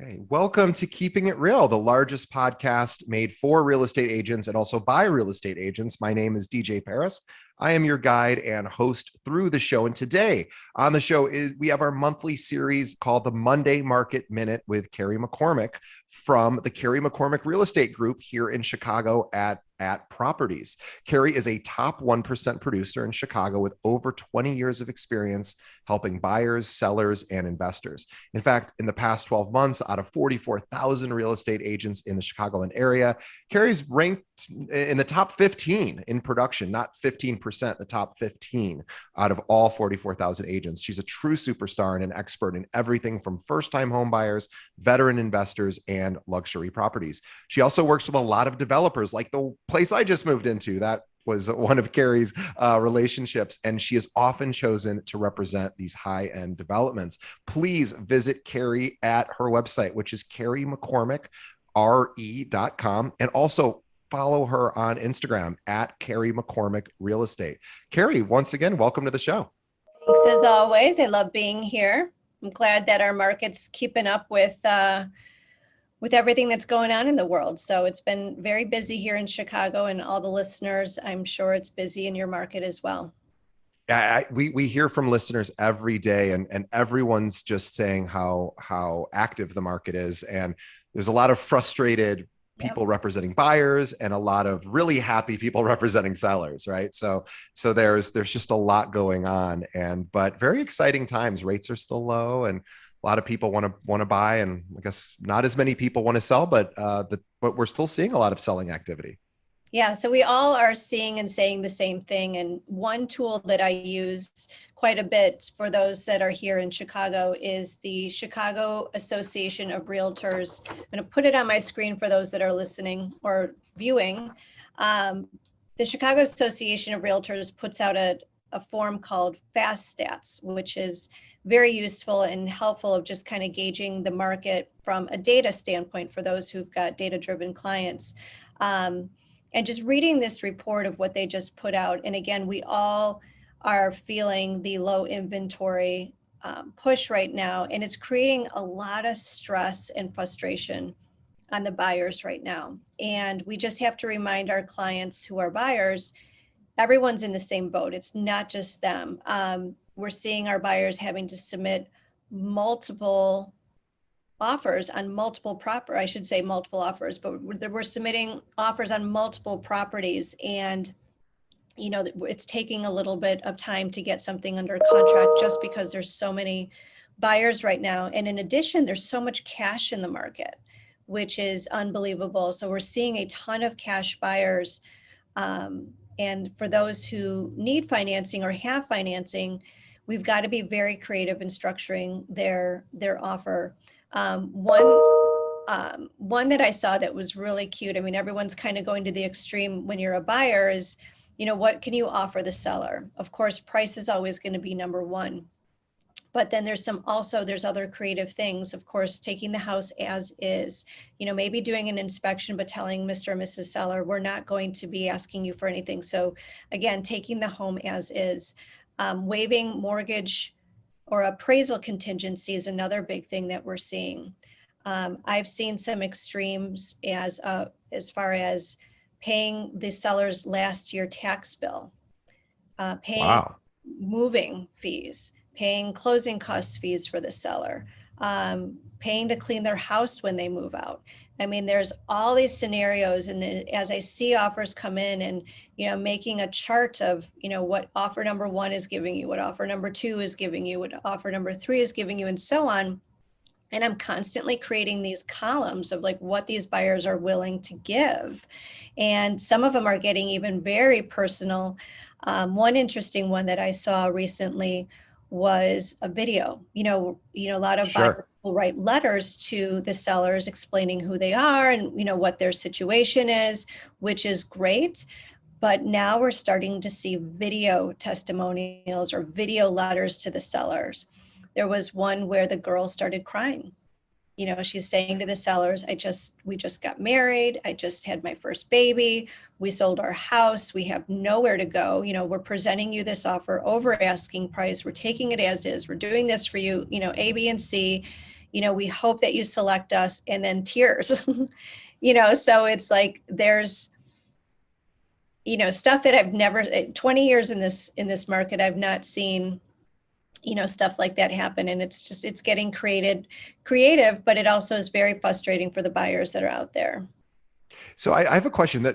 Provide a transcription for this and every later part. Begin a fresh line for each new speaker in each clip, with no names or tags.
Okay, welcome to Keeping It Real, the largest podcast made for real estate agents and also by real estate agents. My name is DJ Paris. I am your guide and host through the show. And today on the show we have our monthly series called the Monday Market Minute with Carrie McCormick from the Carrie McCormick Real Estate Group here in Chicago at Properties. Carrie is a top 1% producer in Chicago with over 20 years of experience helping buyers, sellers, and investors. In fact, in the past 12 months, out of 44,000 real estate agents in the Chicagoland area, Carrie's ranked in the top 15 in production, not 15%, the top 15 out of all 44,000 agents. She's a true superstar and an expert in everything from first-time home buyers, veteran investors, and luxury properties. She also works with a lot of developers, like the place I just moved into. That was one of Carrie's relationships, and she is often chosen to represent these high-end developments. Please visit Carrie at her website, which is carriemccormickre.com, and also follow her on Instagram at Carrie McCormick Real Estate. Carrie, once again, welcome to the show.
Thanks as always. I love being here. I'm glad that our market's keeping up with everything that's going on in the world. So it's been very busy here in Chicago, and all the listeners, I'm sure it's busy in your market as well.
We hear from listeners every day, and everyone's just saying how active the market is. And there's a lot of frustrated people representing buyers and a lot of really happy people representing sellers, right? So there's just a lot going on, but very exciting times. Rates are still low, and a lot of people want to buy, and I guess not as many people want to sell, but we're still seeing a lot of selling activity.
Yeah, so we all are seeing and saying the same thing. And one tool that I use quite a bit for those that are here in Chicago is the Chicago Association of Realtors. I'm going to put it on my screen for those that are listening or viewing. The Chicago Association of Realtors puts out a form called Fast Stats, which is very useful and helpful of just kind of gauging the market from a data standpoint for those who've got data-driven clients. And just reading this report of what they just put out. And again, we all are feeling the low inventory push right now, and it's creating a lot of stress and frustration on the buyers right now. And we just have to remind our clients who are buyers, everyone's in the same boat. It's not just them. We're seeing our buyers having to submit multiple offers on multiple offers, but we're submitting offers on multiple properties, and it's taking a little bit of time to get something under contract just because there's so many buyers right now. And in addition, there's so much cash in the market, which is unbelievable. So we're seeing a ton of cash buyers. And for those who need financing or have financing, we've got to be very creative in structuring their offer. One that I saw that was really cute. I mean, everyone's kind of going to the extreme when you're a buyer is, what can you offer the seller? Of course, price is always going to be number one. But then there's other creative things, of course, taking the house as is, maybe doing an inspection, but telling Mr. and Mrs. Seller, we're not going to be asking you for anything. So again, taking the home as is, waiving mortgage or appraisal contingency is another big thing that we're seeing. I've seen some extremes as far as paying the seller's last year tax bill, paying moving fees, paying closing cost fees for the seller, paying to clean their house when they move out. I mean, there's all these scenarios, and as I see offers come in and, making a chart of, what offer number one is giving you, what offer number two is giving you, what offer number three is giving you, and so on. And I'm constantly creating these columns of like what these buyers are willing to give. And some of them are getting even very personal. One interesting one that I saw recently was a video. A lot of buyers will write letters to the sellers explaining who they are and what their situation is, which is great. But now we're starting to see video testimonials or video letters to the sellers. There was one where the girl started crying. She's saying to the sellers, we just got married. I just had my first baby. We sold our house. We have nowhere to go. We're presenting you this offer over asking price. We're taking it as is. We're doing this for you, A, B, and C. we hope that you select us, and then tears. So it's like there's stuff that I've never 20 years in this market, I've not seen stuff like that happen. And it's getting creative, but it also is very frustrating for the buyers that are out there.
So I have a question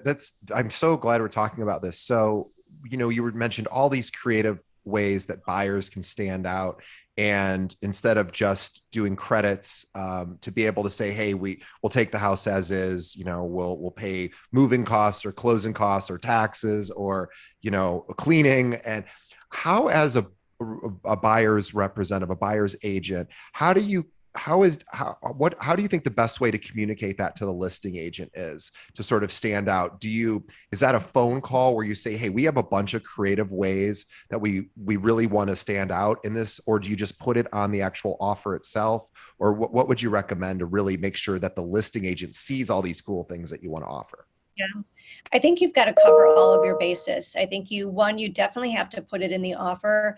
I'm so glad we're talking about this. So, you were mentioned all these creative ways that buyers can stand out. And instead of just doing credits, to be able to say, hey, we'll take the house as is, we'll pay moving costs or closing costs or taxes or, cleaning. And how, as a buyer's representative, a buyer's agent, how do you think the best way to communicate that to the listing agent is to sort of stand out? Is that a phone call where you say, hey, we have a bunch of creative ways that we really want to stand out in this? Or do you just put it on the actual offer itself? Or what would you recommend to really make sure that the listing agent sees all these cool things that you want to offer?
Yeah. I think you've got to cover all of your bases. I think you definitely have to put it in the offer.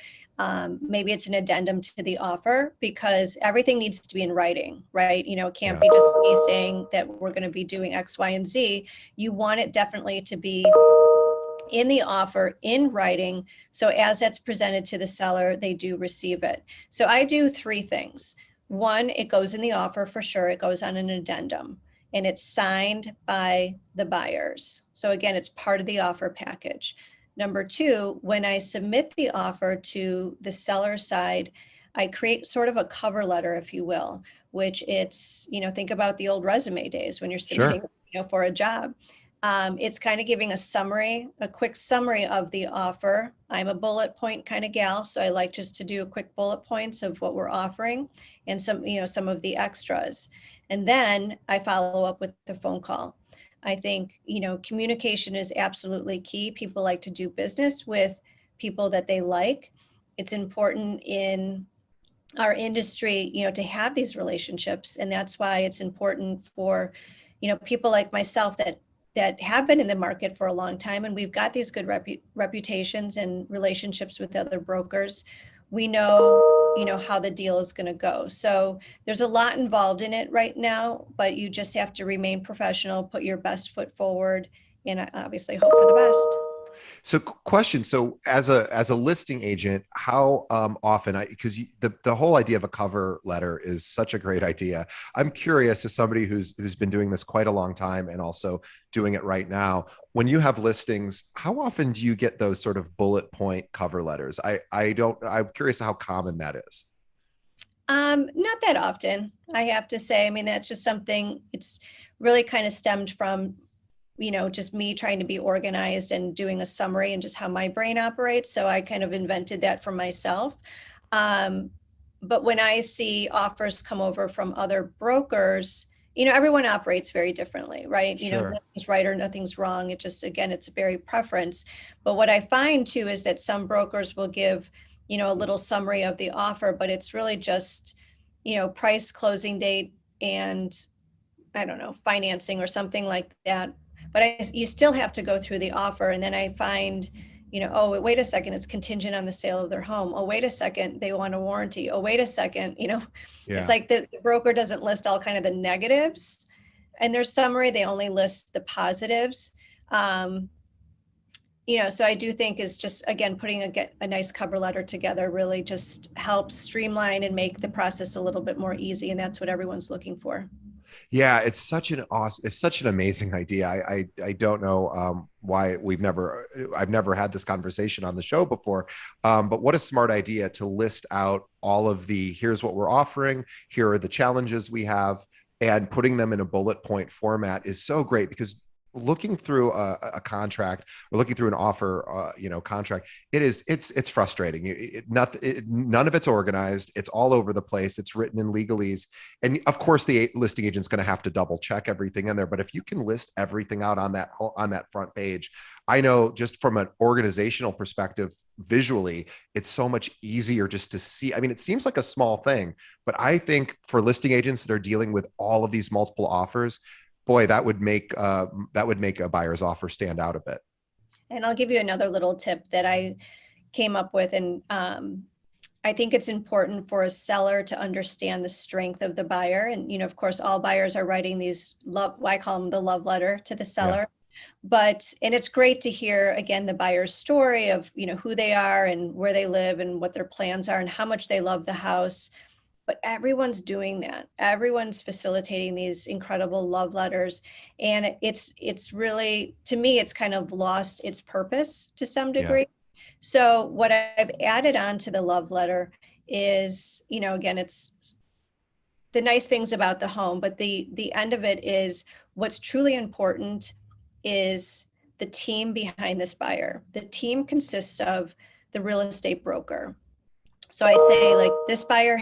Maybe it's an addendum to the offer, because everything needs to be in writing, right? It can't be just me saying that we're going to be doing X, Y, and Z. You want it definitely to be in the offer in writing. So as that's presented to the seller, they do receive it. So I do three things. One, it goes in the offer for sure. It goes on an addendum, and it's signed by the buyers. So again, it's part of the offer package. Number two, when I submit the offer to the seller side, I create sort of a cover letter, if you will, which think about the old resume days when you're submitting, for a job. It's kind of giving a quick summary of the offer. I'm a bullet point kind of gal, so I like just to do a quick bullet points of what we're offering and some of the extras. And then I follow up with the phone call. I think, communication is absolutely key. People like to do business with people that they like. It's important in our industry, to have these relationships. And that's why it's important for, people like myself that have been in the market for a long time, and we've got these good reputations and relationships with other brokers. We know, how the deal is going to go. So there's a lot involved in it right now, but you just have to remain professional, put your best foot forward, and obviously hope for the best.
So question. So as a listing agent, how often, because the whole idea of a cover letter is such a great idea. I'm curious, as somebody who's been doing this quite a long time and also doing it right now, when you have listings, how often do you get those sort of bullet point cover letters? I'm curious how common that is.
Not that often, I have to say. I mean, that's just something, it's really kind of stemmed from just me trying to be organized and doing a summary and just how my brain operates. So I kind of invented that for myself. But when I see offers come over from other brokers, everyone operates very differently, right?
Sure.
Nothing's right or nothing's wrong. It just, again, it's a very preference. But what I find too is that some brokers will give, a little summary of the offer, but it's really just, price, closing date, and I don't know, financing or something like that. But you still have to go through the offer. And then I find, oh, wait a second, it's contingent on the sale of their home. Oh, wait a second, they want a warranty. Oh, wait a second, It's like the broker doesn't list all kind of the negatives in their summary. They only list the positives. So I do think is just, again, putting a nice cover letter together really just helps streamline and make the process a little bit more easy. And that's what everyone's looking for.
Yeah, it's such an amazing idea. I don't know why I've never had this conversation on the show before. But what a smart idea to list out all of here's what we're offering, here are the challenges we have, and putting them in a bullet point format is so great, because looking through a contract or looking through an offer, contract, it's frustrating. None of it's organized. It's all over the place. It's written in legalese. And of course the listing agent's going to have to double check everything in there. But if you can list everything out on that front page, I know just from an organizational perspective, visually, it's so much easier just to see. I mean, it seems like a small thing, but I think for listing agents that are dealing with all of these multiple offers, boy, that would make a buyer's offer stand out a bit.
And I'll give you another little tip that I came up with, and I think it's important for a seller to understand the strength of the buyer. And, of course, all buyers are writing these I call them the love letter to the
Yeah.
seller. And it's great to hear, again, the buyer's story of, who they are and where they live and what their plans are and how much they love the house. But everyone's doing that. Everyone's facilitating these incredible love letters. And it's really, to me, it's kind of lost its purpose to some
Yeah.
degree. So what I've added on to the love letter is, again, it's the nice things about the home, but the end of it is what's truly important is the team behind this buyer. The team consists of the real estate broker. So I say, like, this buyer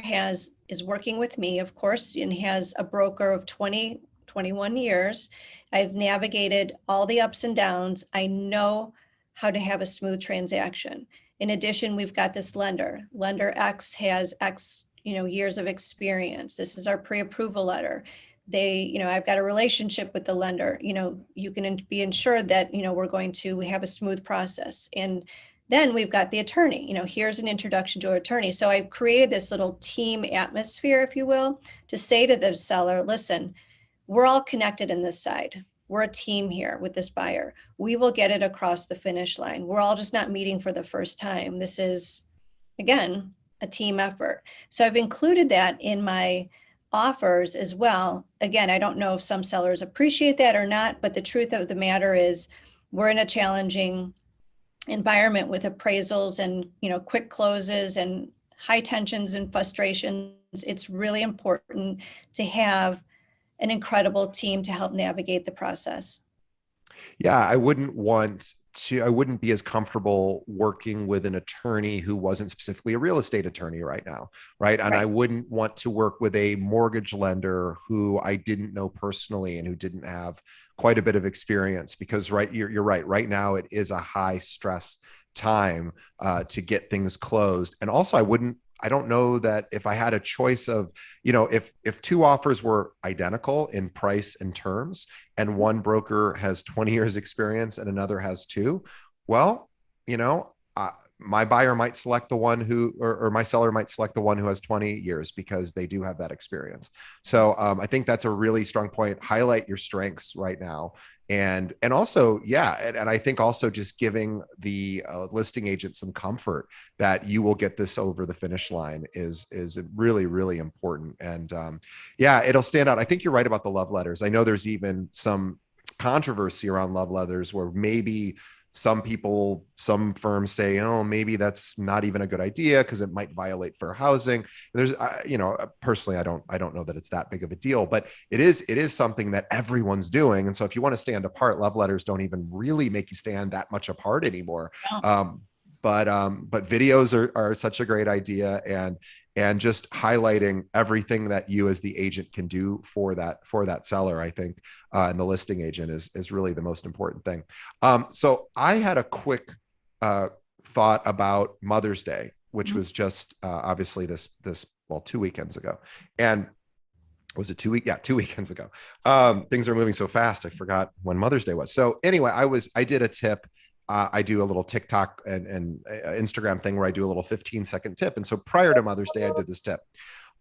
is working with me, of course, and has a broker of 20, 21 years. I've navigated all the ups and downs. I know how to have a smooth transaction. In addition, we've got this lender. Lender X has X, years of experience. This is our pre-approval letter. I've got a relationship with the lender. You can be ensured that, we have a smooth process. And then we've got the attorney. Here's an introduction to an attorney. So I've created this little team atmosphere, if you will, to say to the seller, listen, we're all connected in this side. We're a team here with this buyer. We will get it across the finish line. We're all just not meeting for the first time. This is, again, a team effort. So I've included that in my offers as well. Again, I don't know if some sellers appreciate that or not, but the truth of the matter is we're in a challenging environment with appraisals and quick closes and high tensions and frustrations. It's really important to have an incredible team to help navigate the process.
Yeah, I wouldn't be as comfortable working with an attorney who wasn't specifically a real estate attorney right now, right? And
Right.
I wouldn't want to work with a mortgage lender who I didn't know personally and who didn't have quite a bit of experience because, right, you're right. Right now, it is a high stress time to get things closed. And also, I don't know that if I had a choice of, if two offers were identical in price and terms, and one broker has 20 years experience and another has two, well, my buyer might select the one or my seller might select the one who has 20 years because they do have that experience. So I think that's a really strong point. Highlight your strengths right now. And also, yeah. And I think also just giving the listing agent some comfort that you will get this over the finish line is really, really important. And yeah, it'll stand out. I think you're right about the love letters. I know there's even some controversy around love letters where maybe some firms say, oh, maybe that's not even a good idea because it might violate fair housing. There's, personally, I don't know that it's that big of a deal, but it is something that everyone's doing. And so if you want to stand apart, love letters don't even really make you stand that much apart anymore. But videos are such a great idea, and just highlighting everything that you as the agent can do for that seller, I think, and the listing agent is really the most important thing. So I had a quick thought about Mother's Day, which was just obviously this 2 weekends ago, and was it 2 weeks? Yeah, 2 weekends ago. Things are moving so fast, I forgot when Mother's Day was. So anyway, I did a tip. I do a little TikTok and Instagram thing where I do a little 15-second tip. And so prior to Mother's Day, I did this tip,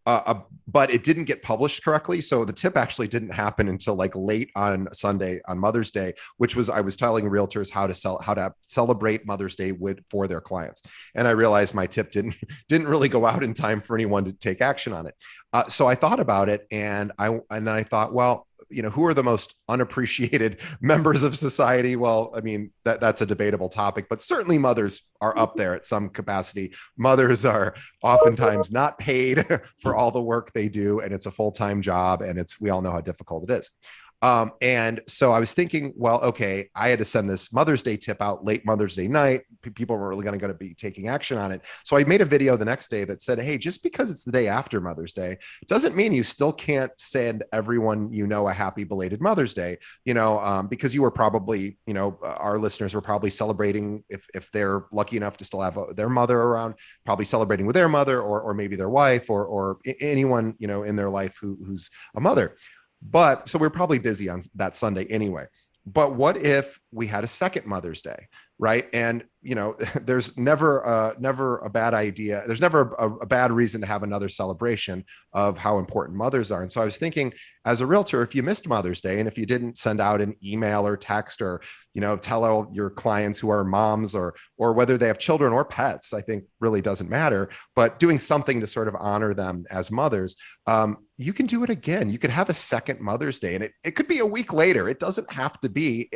but it didn't get published correctly. So the tip actually didn't happen until like late on Sunday on Mother's Day, which was, I was telling realtors how to celebrate Mother's Day for their clients. And I realized my tip didn't really go out in time for anyone to take action on it. So I thought about it, and then I thought, well, who are the most unappreciated members of society? Well, I mean, that's a debatable topic, but certainly mothers are up there at some capacity. Mothers are oftentimes not paid for all the work they do, and it's a full-time job, and we all know how difficult it is. And so I was thinking, well, okay, I had to send this Mother's Day tip out late Mother's Day night. People weren't really going to be taking action on it. So I made a video the next day that said, hey, just because it's the day after Mother's Day doesn't mean you still can't send everyone a happy belated Mother's Day, because you were probably, our listeners were probably celebrating, if they're lucky enough to still have their mother around, probably celebrating with their mother or maybe their wife or anyone, in their life who's a mother. But so we're probably busy on that Sunday anyway. But what if we had a second Mother's Day, right? And there's never a bad idea. There's never a bad reason to have another celebration of how important mothers are. And so I was thinking, as a realtor, if you missed Mother's Day and if you didn't send out an email or text or, tell all your clients who are moms or whether they have children or pets, I think really doesn't matter, but doing something to sort of honor them as mothers, you can do it again. You could have a second Mother's Day, and it could be a week later. It doesn't have to be,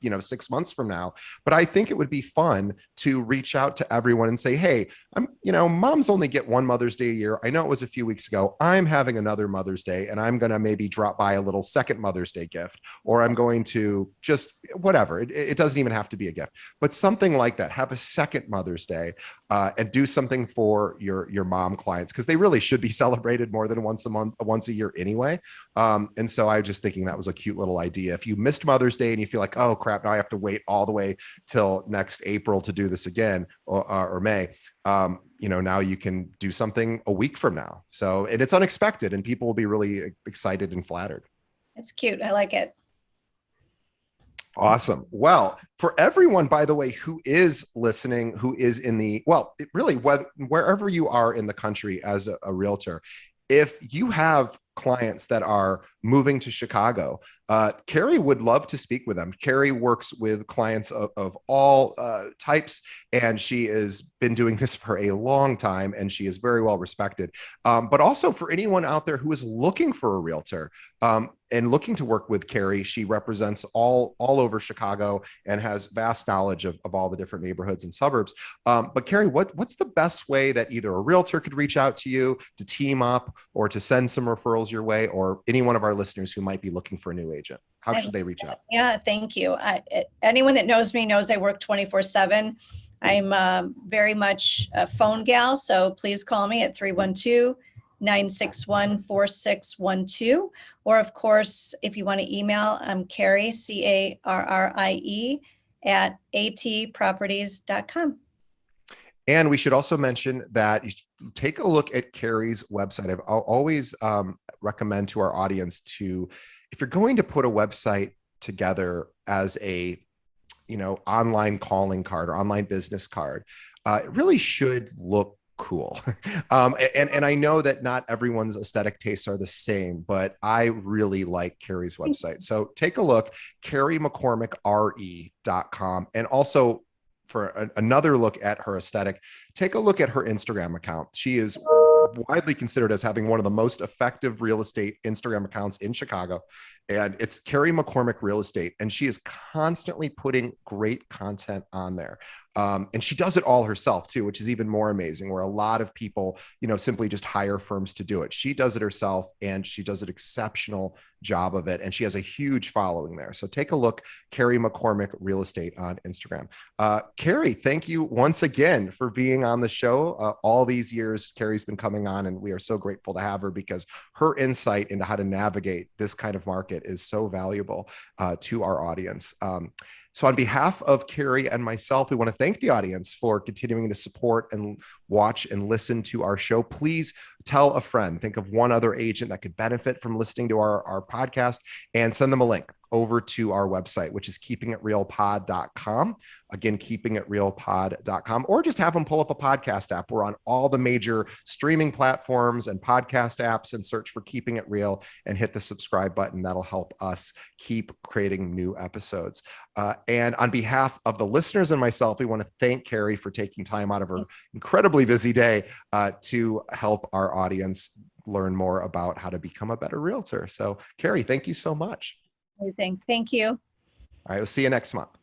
6 months from now, but I think it would be fun to reach out to everyone and say, hey, moms only get one Mother's Day a year. I know it was a few weeks ago. I'm having another Mother's Day, and I'm going to maybe drop by a little second Mother's Day gift, or I'm going to just whatever. It doesn't even have to be a gift, but something like that. Have a second Mother's Day and do something for your mom clients, because they really should be celebrated more than once a year anyway. And so I was just thinking that was a cute little idea. If you missed Mother's Day and you feel like, oh crap, now I have to wait all the way till next April to do this again, or May, now you can do something a week from now. So, and it's unexpected and people will be really excited and flattered.
It's cute. I like it.
Awesome. Well, for everyone, by the way, who is listening, who is wherever you are in the country as a realtor, if you have clients that are moving to Chicago, Carrie would love to speak with them. Carrie works with clients of all types, and she has been doing this for a long time, and she is very well respected. But also for anyone out there who is looking for a realtor and looking to work with Carrie, she represents all over Chicago and has vast knowledge of all the different neighborhoods and suburbs. But Carrie, what's the best way that either a realtor could reach out to you to team up or to send some referrals your way, or any one of our listeners who might be looking for a new agent? How should they reach out?
Yeah, thank you. Anyone that knows me knows I work 24/7. I'm very much a phone gal, so please call me at 312-961-4612. Or of course, if you want to email, I'm Carrie, CARRIE, at atproperties.com.
And we should also mention that you should take a look at Carrie's website. I'll always recommend to our audience to, if you're going to put a website together as a, online calling card or online business card, it really should look cool. And I know that not everyone's aesthetic tastes are the same, but I really like Carrie's website. So take a look, carriemccormickre.com. And also, for another look at her aesthetic, take a look at her Instagram account. She is widely considered as having one of the most effective real estate Instagram accounts in Chicago. And it's Carrie McCormick Real Estate. And she is constantly putting great content on there. And she does it all herself too, which is even more amazing, where a lot of people, simply just hire firms to do it. She does it herself, and she does an exceptional job of it. And she has a huge following there. So take a look, Carrie McCormick Real Estate on Instagram. Carrie, thank you once again for being on the show. All these years, Carrie's been coming on, and we are so grateful to have her, because her insight into how to navigate this kind of market is so valuable to our audience. So on behalf of Carrie and myself, we want to thank the audience for continuing to support and watch and listen to our show. Please tell a friend, think of one other agent that could benefit from listening to our podcast, and send them a link over to our website, which is keepingitrealpod.com. Again, keepingitrealpod.com, or just have them pull up a podcast app. We're on all the major streaming platforms and podcast apps, and search for Keeping It Real and hit the subscribe button. That'll help us keep creating new episodes. And on behalf of the listeners and myself, we want to thank Carrie for taking time out of her incredibly busy day to help our audience learn more about how to become a better realtor. So Carrie, thank you so much.
Amazing. Thank you.
All right, we'll see you next month.